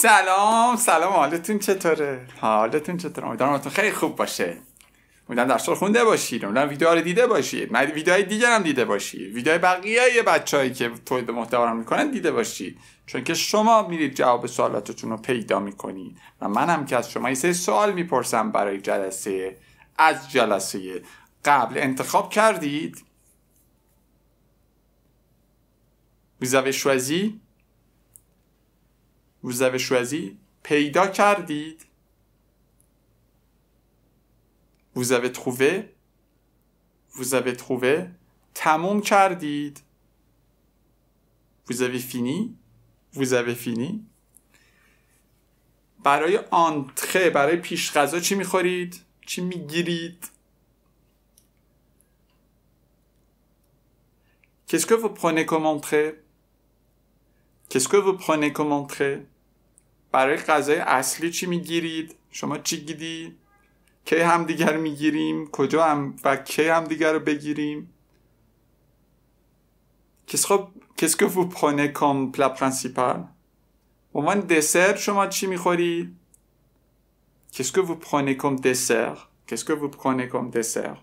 سلام حالتون چطوره؟ امیدوارم حالتون خیلی خوب باشه. امیدوارم درس رو خونده باشید، امیدوارم ویدیوها رو دیده باشید، ویدیوهای دیگر هم دیده باشید، ویدیوهای بقیه بچه‌هایی که تولید محتوا رو میکنن دیده باشید، چون که شما میرید جواب سوالاتتون رو پیدا میکنید و منم که از شما یه سری سوال میپرسم برای جلسه قبل انتخاب کردید. vous avez choisi پیدا کردید. vous avez trouvé تموم کردید. vous avez fini برای انتره، برای پیش غذا چی میخورید؟ چی میگیرید؟ qu'est-ce que vous prenez comme entrée? برای غذای اصلی چی میگیرید؟ شما چی گیرید؟ کی هم دیگر میگیریم؟ کجا هم و کی هم دیگر رو بگیریم؟ qu'est-ce que vous prenez comme plat principal؟ به عنوان دسر شما چی میخورید؟ qu'est-ce que vous prenez comme dessert؟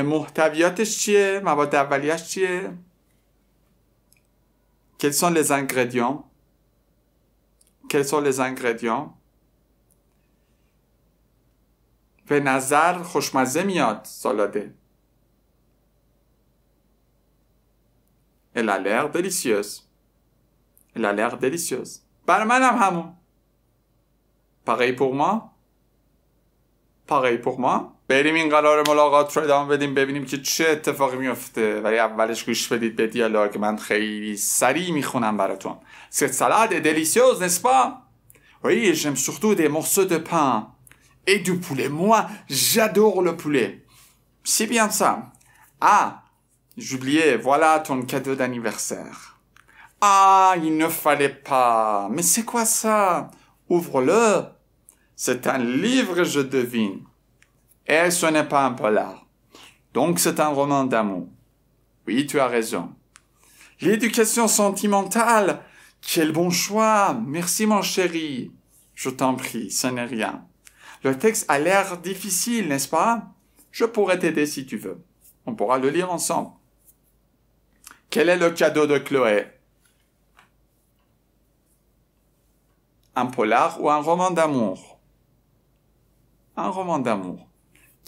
محتویاتش چیه؟ مواد اولیه‌اش چیه؟ quels sont les ingrédients؟ به نظر خوشمزه میاد سالاده. Elle a l'air délicieuse. برای من هم همون. pareil pour moi. بریم این قرار ملاقات رو ادامه بدیم ببینیم که چه اتفاقی میفته. ولی اولش گوش بدید به دیالوگ. من خیلی سریع میخونم براتون. Cette salade est délicieuse, n'est-ce pas? Oui, j'aime surtout des morceaux de pain et du poulet. Moi, j'adore le poulet. C'est bien ça. Ah, j'oubliais, voilà ton cadeau d'anniversaire. Ah, il ne fallait pas. Mais c'est quoi ça? Ouvre-le. C'est un livre, je devine. Et ce n'est pas un polar. Donc c'est un roman d'amour. Oui, tu as raison. L'éducation sentimentale. Quel bon choix. Merci mon chéri. Je t'en prie, ce n'est rien. Le texte a l'air difficile, n'est-ce pas? Je pourrais t'aider si tu veux. On pourra le lire ensemble. Quel est le cadeau de Chloé? Un polar ou un roman d'amour? Un roman d'amour.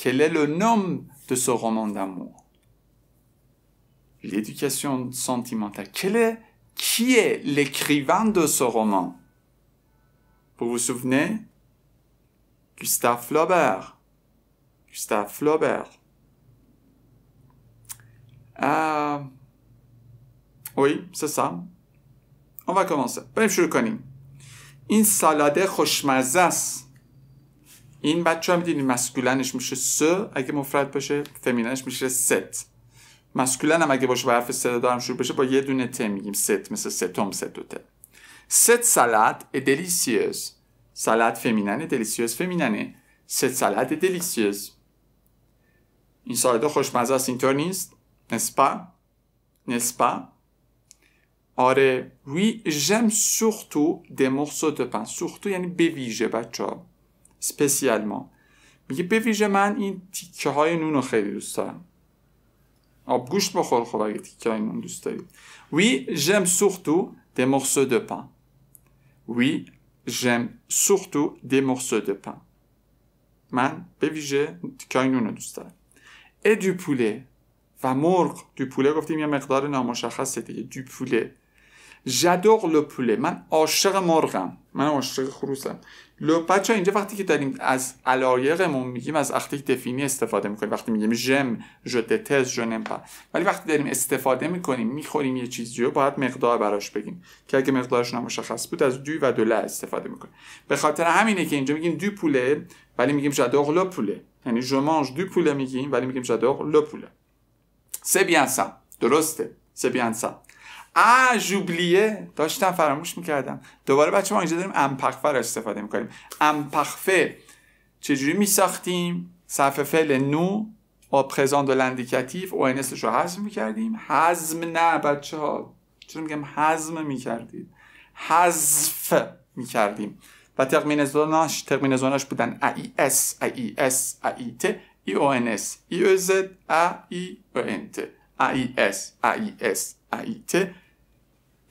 Quel est le nom de ce roman d'amour? L'éducation sentimentale. Qui est l'écrivain de ce roman? Vous vous souvenez? Gustave Flaubert. Oui, c'est ça. On va commencer. بریم شروع کنیم. این سالاده خوشمزه است. این بچه ها میدونید مسکولنش میشه س، اگه مفرد باشه فمیننش میشه ست. مسکولن هم اگه باشه با حرف س دارم شروع بشه با یه دونه ت میگیم ست، مثل ستم، ست و ت. Cette salade est délicieuse. Salade féminine, délicieuse féminine. Cette salade est délicieuse. این سالاده خوشمزه است، اینطور نیست؟ N'est-ce pas? آره. Oui, j'aime surtout des morceaux de pain. Surtout یعنی به ویژه بچه‌ها. Spécialement. میگه به ویژه من این تیکه های نون رو خیلی دوست دارم. آبگوشت بخور خب اگه تیکه های نون دوست دارید. Oui, j'aime surtout des morceaux de pain. Oui, j'aime surtout des morceaux de pain. من به ویژه تیکه های نون رو دوست دارم. Et du poulet. و مرغ. du poulet گفتیم یه مقدار نامشخصه دیگه. du poulet. J'adore le poulet. من عاشق مرغم. من عاشق خروسم. بچه اینجا وقتی که داریم از علایقمون میگیم از اختیک دفینی استفاده میکنیم. وقتی میگیم j'aime, je déteste, je n'aime pas. ولی وقتی داریم استفاده میکنیم میخوریم یه چیزی رو باید مقدار براش بگیم که اگه مقدارش نامشخص بود از دو و دو استفاده میکنیم. به خاطر همینه که اینجا میگیم du poulet ولی میگیم j'adore le poulet. یعنی je mange du poulet میگیم ولی میگیم j'adore le poulet. C'est bien ça. درسته. C'est bien ça. j'oubliais. داشتم فراموش میکردم. دوباره بچه ما اینجا داریم امپرفه رو استفاده میکنیم. امپرفه چجوری میساختیم؟ صرف فعل نو au présent de l'indicatif ONS رو حذف میکردیم. حزم نه بچه ها. چرا میگم حزم میکردید؟ حذف میکردیم و ترمینزوناش بودن AIS, AIS, AIT, IONS, IOZ, AIONT, AIS, AIS, AIT,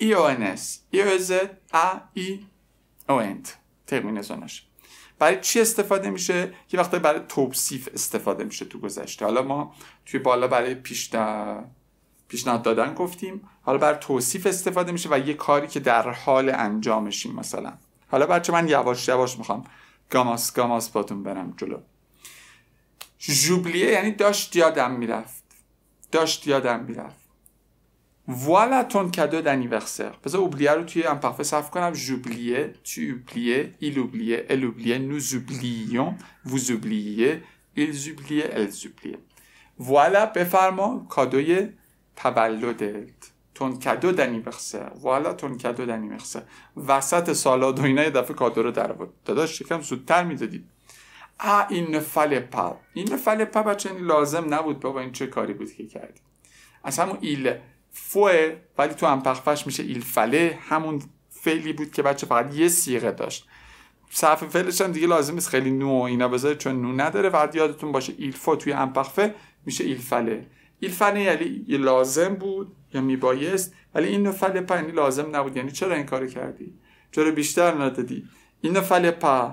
IONS, IOZ, AIONT ترمینزوناش. برای چی استفاده میشه؟ یه وقتا برای توصیف استفاده میشه تو گذشته. حالا ما توی بالا برای پیشنهاد دادن گفتیم، حالا برای توصیف استفاده میشه و یه کاری که در حال انجامشیم. مثلا حالا بچه من یواش یواش میخوام گاماس باتون برم جلو. ژوبلیه یعنی داشت یادم میرفت. Voilà ton cadeau d'anniversaire. بذار اوبلیه رو توی امپرفه صرف کنم. J'oubliais, tu oubliais, il oubliait, elle oubliait, nous oublions, vous oubliez, ils oubliaient, elles oubliaient. Voilà بفرما کادوی تولدت. ton cadeau d'anniversaire. Voilà ton cadeau d'anniversaire. وسط سالاد و اینا یه دفعه کادو رو در آورد. داداش یکم زودتر میدادی. il ne fallait pas. il ne fallait pas بچه یعنی لازم نبود. بابا این چه کاری بود که کردی؟ از همون il faut ولی تو امپرفهش میشه il fallait. همون فعلی بود که بچه فقط یه صیغه داشت. صرف فعلش هم دیگه لازم نیست خیلی نو اینا بذاره چون نو نداره. فقط یادتون باشه il faut توی امپرفه میشه il fallait. il fallait یعنی یه لازم بود یا میبایست، ولی این ne fallait pas یعنی لازم نبود. یعنی چرا این کارو کردی؟ چرا بیشتر ندادی؟ il ne fallait pas.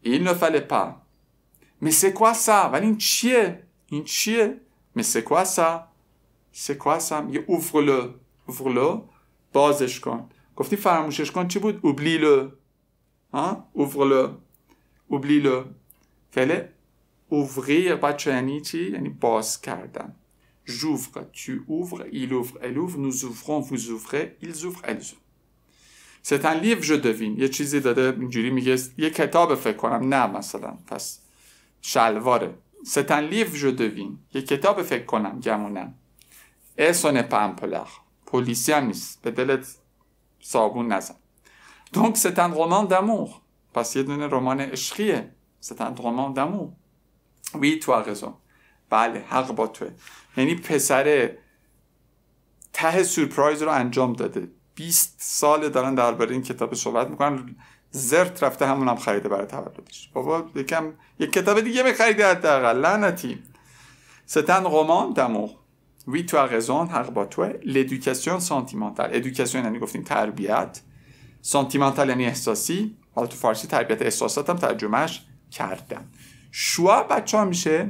il ne fallait pas. mais c'est quoi ça؟ ولی این چیه؟ mais c'est quoi ça؟ c'est quoi ça؟ میگه ouvre-le بازش کن. گفتی فراموشش کن چی بود؟ oublie-le. oublie-le. فعل ouvrir بچه یعنی چی؟ یعنی باز کردن. j'ouvre, tu ouvres, il ouvre, elle ouvre, nous ouvrons, vous ouvrez, ils ouvrent, elles ouvrent. c'est un livre je devine. یه چیزی داده اینجوری میگه یه کتاب فکر کنم. نه مثلا پس شلواره. c'est un livre je devine. یه کتاب فکر کنم گمونم. et ce n'est pas un polar. پلیسی هم نیست. به دلت صابون نزن. donc c'est un roman d'amour. پس یه دونه رمان عشقیه. c'est un roman d'amour. oui tu as raison. بله حق با توه. یعنی پسر ته سورپرایز رو انجام داده. 20 سال دارن درباره این کتاب صحبت میکنن. زرت رفته همون خریده برای تولدش. بابا یکم یک کتاب دیگه بخریده حداقل. لعنتی. c'est un roman d'amour. oui tu as raison حق با توه. l'éducation sentimentale. éducation یعنی گفتیم تربیت. sentimental یعنی احساسی. حالا تو فارسی تربیت احساسات هم ترجمهش کردم. choix بچه‌ها میشه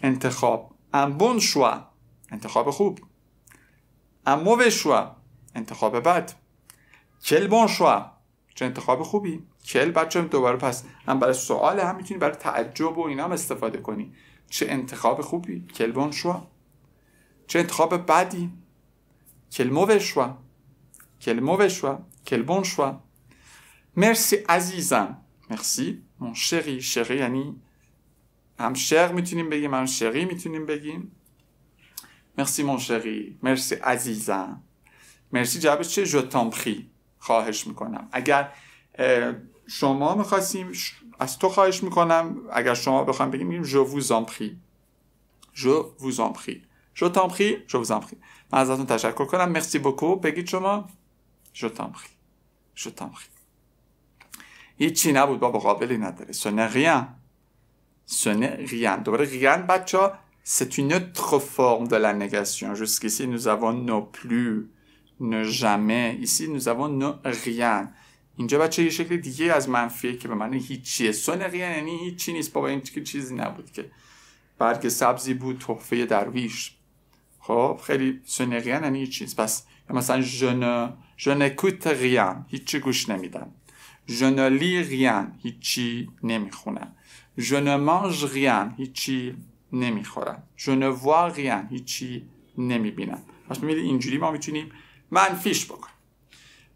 انتخاب. un bon choix انتخاب خوب. un mauvais choix انتخاب بد. quel bon choix چه انتخاب خوبی. quel بچه دوباره پس هم برای سوال هم میتونی برای تعجب و اینا هم استفاده کنی. چه انتخاب خوبی. quel bon choix. چه انتخاب بدی. quel mauvais choix. quel mauvais choix. quel bon choix. merci عزیزم. merci mon chéri. chéri یعنی هم شر میتونیم بگیم هم شری میتونیم بگیم. merci mon chéri. merci عزیزم. merci جوابش چه؟ je t'en prie. خواهش میکنم. اگر شما میخواستیم از تو خواهش میکنم. اگر شما بخوایم بگیم je vous en prie. je vous en prie. je t'en prie. je vous en prie. من ازتون تشکر کنم. merci beaucoup بگید شما. je t'en prie. je t'en prie. هیچی نبود بابا قابلی نداره. ce n'est rien. ce n'est rien. دوباره rien بچه ها c'est une autre forme de la négation. jusqu'ici nous avons ne plus, ne jamais. ici nous avons ne rien. اینجا بچه یه شکل دیگه از منفیه که به معنی هیچیه. ce n'est rien یعنی هیچی نیست بابا. این چیزی نبود که برگ سبزی بود تحفه درویش. خب خیلی ce n'est rien یعنی هیچ چیز. پس مثلا je n'écoute rien هیچی گوش نمیدم. je ne lis rien هیچی نمیخونم. je ne mange rien هیچی نمیخورم. je ne vois rien هیچی نمیبینم. پس میبینید اینجوری ما میتونیم منفیش بکنیم.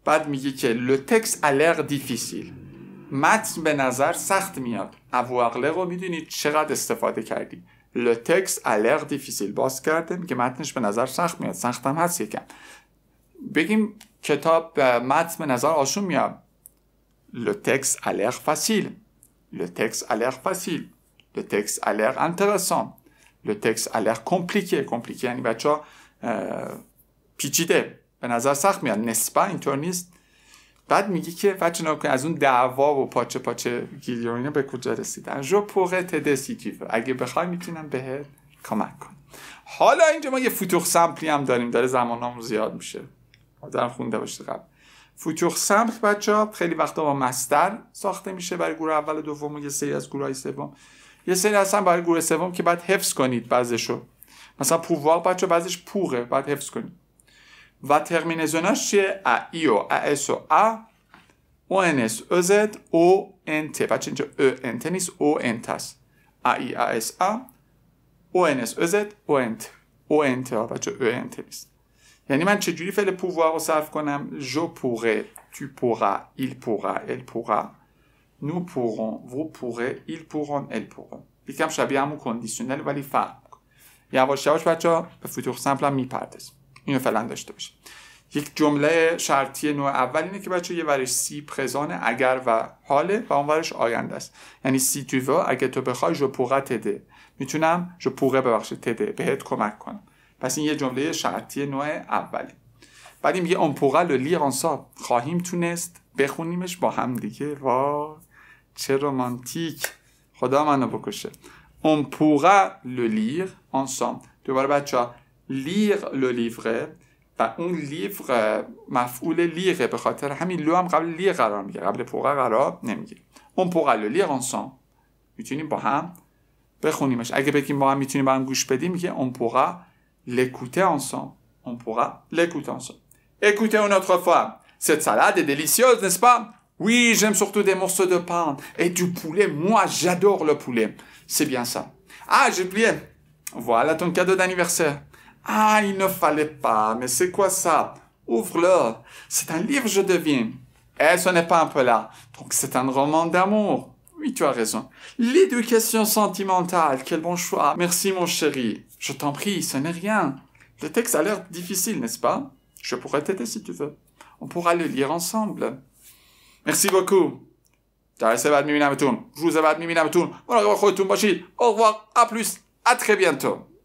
بعد میگه که le texte a l'air difficile. متن به نظر سخت میاد. avoir l'air رو میدونید چقدر استفاده کردی. le texte a l'air difficile. باز کرده میگه متنش به نظر سخت میاد. سخت هم هست یکم. بگیم کتاب متن به نظر آسون میاد. le texte a l'air facile. le texte a l'air facile. le texte a l'air intéressant. le texte a l'air compliqué. compliqué یعنی بچه ها پیچیده. به نظر سخت میاد. نسبا اینطور نیست. بعد میگی که بچه نکن از اون دعوا و پاچه گیری و اینا به کجا رسیدن. جو پوره تده سی تو veux. اگه بخوای میتونم بهت کمک کنم. حالا اینجا ما یه فوتور سمپلی هم داریم، داره زمانمون زیاد میشه. آدم خونده باشه قبل. فوتور سمپل بچه‌ها خیلی وقتا با مصدر ساخته میشه برای گروه اول و دوم و یه سری از گروهای سوم. یه سری اصلا برای گروه سوم که بعد حفظ کنید بعضیشو. مثلا پووار بچه‌ها بعضیش پوره، بعد حفظ کنید. و ترمینزوناش چیه؟ ای و اس و ا او ان اس او زد او ان ت. بچه اینجا او ان ت نیست، او ان ت است. ای اس ا او ان اس او زد او ان ت. او ان ت بچه او ان ت نیست. یعنی من چجوری فعل پووار رو صرف کنم؟ جو pourrais, tu pourras, il pourra, elle pourra, nous pourrons, vous pourrez, ils pourront, elles pourront. یکم شبیه همون کندیشنال ولی فرق می‌کنه. یواش یواش بچه‌ها به فوتور سمپل هم میپردازیم. اینو فعلا داشته باشید. یک جمله شرطی نوع اول اینه که بچه یه ورش سی پرزانه اگر و حاله و اون ورش آینده است. یعنی سی تو veux اگه تو بخوای جو pourrais t'aider. میتونم جو pourrais ببخشید t'aider بهت کمک کنم. پس این یه جمله شرطی نوع اولی. بعد این میگه on pourra le lire ensemble. خواهیم تونست بخونیمش با هم دیگه. واه چه رومانتیک. خدا منو بکشه. On pourra le lire ensemble. دوباره بچه‌ها lire le livre و اون لیور مفعول لیره، به خاطر همین لو هم قبل لیر قرار میگه، قبل pourra قرار نمیگه. on pourra le lire ensemble. میتونیم با هم بخونیمش. اگه بگیم با هم میتونیم با هم گوش بدیم میگه on pourra l'écouter ensemble. On pourra l'écouter ensemble. Écoutez une autre fois. Cette salade est délicieuse, n'est-ce pas? Oui, j'aime surtout des morceaux de pain et du poulet. Moi, j'adore le poulet. C'est bien ça. Ah, j'ai oublié. Voilà ton cadeau d'anniversaire. Ah, il ne fallait pas. Mais c'est quoi ça? Ouvre-le. C'est un livre, je devine. Eh, ce n'est pas un peu là. Donc, c'est un roman d'amour. Oui, tu as raison. L'éducation sentimentale. Quel bon choix. Merci, mon chéri. Je t'en prie, ce n'est rien. Le texte a l'air difficile, n'est-ce pas? Je pourrais t'aider si tu veux. On pourra le lire ensemble. Merci beaucoup. جلسه بعد میبینمتون. روز بعد میبینمتون. مراقب خودتون باشید. Au revoir. À plus. À très bientôt.